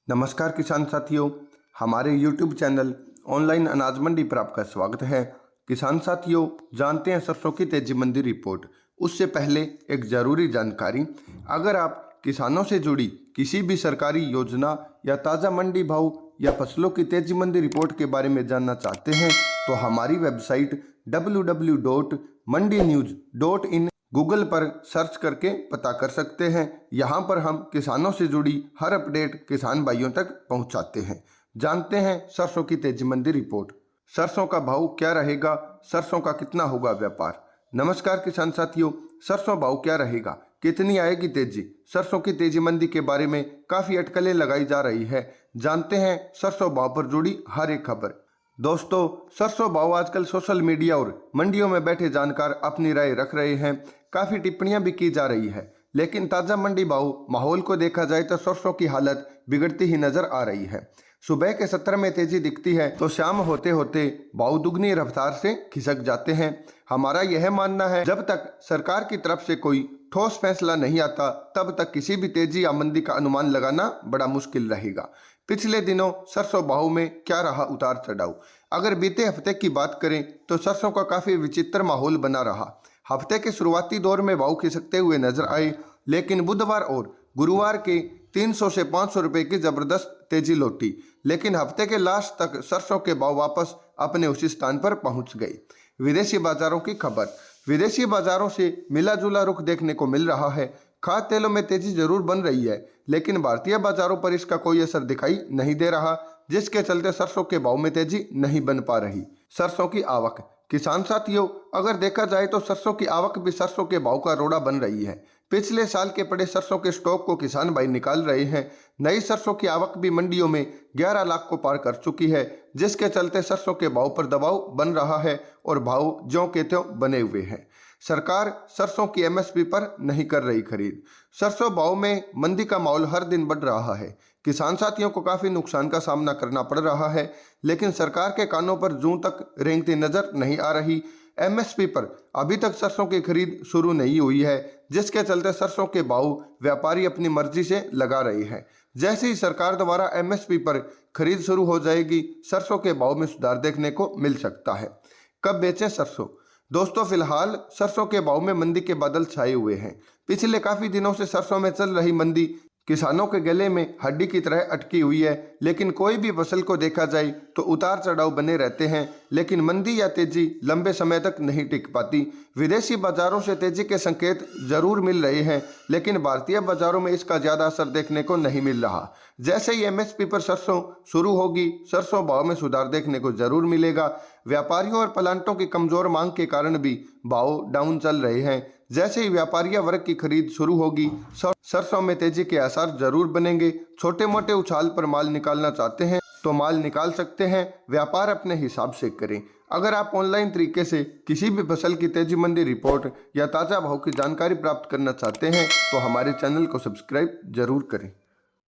नमस्कार किसान साथियों, हमारे YouTube चैनल ऑनलाइन अनाज मंडी पर आपका स्वागत है। किसान साथियों, जानते हैं सरसों की तेजी मंडी रिपोर्ट। उससे पहले एक ज़रूरी जानकारी, अगर आप किसानों से जुड़ी किसी भी सरकारी योजना या ताज़ा मंडी भाव या फसलों की तेजी मंडी रिपोर्ट के बारे में जानना चाहते हैं तो हमारी वेबसाइट www.mandinews.in गूगल पर सर्च करके पता कर सकते हैं। यहाँ पर हम किसानों से जुड़ी हर अपडेट किसान भाइयों तक पहुँचाते हैं। जानते हैं सरसों की तेजी मंडी रिपोर्ट। सरसों का भाव क्या रहेगा, सरसों का कितना होगा व्यापार। नमस्कार किसान साथियों, सरसों भाव क्या रहेगा, कितनी आएगी तेजी। सरसों की तेजी मंडी के बारे में काफ़ी अटकलें लगाई जा रही है। जानते हैं सरसों भाव पर जुड़ी हर एक खबर। दोस्तों, सरसों भाव आजकल सोशल मीडिया और मंडियों में बैठे जानकार अपनी राय रख रहे हैं। काफ़ी टिप्पणियां भी की जा रही है, लेकिन ताज़ा मंडी भाव माहौल को देखा जाए तो सरसों की हालत बिगड़ती ही नजर आ रही है। सुबह के सत्र में तेजी दिखती है तो शाम होते होते भाव दुगनी रफ्तार से खिसक जाते हैं। हमारा यह मानना है, जब तक सरकार की तरफ से कोई ठोस फैसला नहीं आता तब तक किसी भी तेजी या मंदी का अनुमान लगाना बड़ा मुश्किल रहेगा। पिछले दिनों सरसों भाव में क्या रहा उतार चढ़ाव। अगर बीते हफ्ते की बात करें तो सरसों का काफ़ी विचित्र माहौल बना रहा। हफ्ते के शुरुआती दौर में भाव खिसकते हुए नजर आए, लेकिन बुधवार और गुरुवार के 300 से 500 रुपए की जबरदस्त तेजी लौटी। लेकिन हफ्ते के लास्ट तक सरसों के भाव वापस अपने उसी स्थान पर पहुंच गए। विदेशी बाजारों की खबर। विदेशी बाजारों से मिला जुला रुख देखने को मिल रहा है। खाद्य तेलों में तेजी जरूर बन रही है, लेकिन भारतीय बाजारों पर इसका कोई असर दिखाई नहीं दे रहा, जिसके चलते सरसों के भाव में तेजी नहीं बन पा रही। सरसों की आवक। किसान साथियों, अगर देखा जाए तो सरसों की आवक भी सरसों के भाव का रोड़ा बन रही है। पिछले साल के पड़े सरसों के स्टॉक को किसान भाई निकाल रहे हैं। नई सरसों की आवक भी मंडियों में 11 लाख को पार कर चुकी है, जिसके चलते सरसों के भाव पर दबाव बन रहा है और भाव ज्यों के त्यों बने हुए हैं। सरकार सरसों की एमएसपी पर नहीं कर रही खरीद। सरसों भाव में मंदी का माहौल हर दिन बढ़ रहा है। किसान साथियों को काफ़ी नुकसान का सामना करना पड़ रहा है, लेकिन सरकार के कानों पर जूं तक रेंगती नजर नहीं आ रही। एमएसपी पर अभी तक सरसों की खरीद शुरू नहीं हुई है, जिसके चलते सरसों के भाव व्यापारी अपनी मर्जी से लगा रहे हैं। जैसे ही सरकार द्वारा एमएसपी पर खरीद शुरू हो जाएगी, सरसों के भाव में सुधार देखने को मिल सकता है। कब बेचें सरसों। दोस्तों, फिलहाल सरसों के भाव में मंदी के बादल छाए हुए हैं। पिछले काफी दिनों से सरसों में चल रही मंदी किसानों के गले में हड्डी की तरह अटकी हुई है। लेकिन कोई भी फसल को देखा जाए तो उतार चढ़ाव बने रहते हैं, लेकिन मंदी या तेजी लंबे समय तक नहीं टिक पाती। विदेशी बाजारों से तेजी के संकेत जरूर मिल रहे हैं, लेकिन भारतीय बाजारों में इसका ज्यादा असर देखने को नहीं मिल रहा। जैसे ही एमएसपी पर सरसों शुरू होगी, सरसों भाव में सुधार देखने को जरूर मिलेगा। व्यापारियों और प्लांटों की कमजोर मांग के कारण भी भाव डाउन चल रहे हैं। जैसे ही व्यापारी वर्ग की खरीद शुरू होगी, सरसों में तेजी के आसार जरूर बनेंगे। छोटे मोटे उछाल पर माल निकालना चाहते हैं तो माल निकाल सकते हैं। व्यापार अपने हिसाब से करें। अगर आप ऑनलाइन तरीके से किसी भी फसल की तेजी मंडी रिपोर्ट या ताज़ा भाव की जानकारी प्राप्त करना चाहते हैं तो हमारे चैनल को सब्सक्राइब जरूर करें।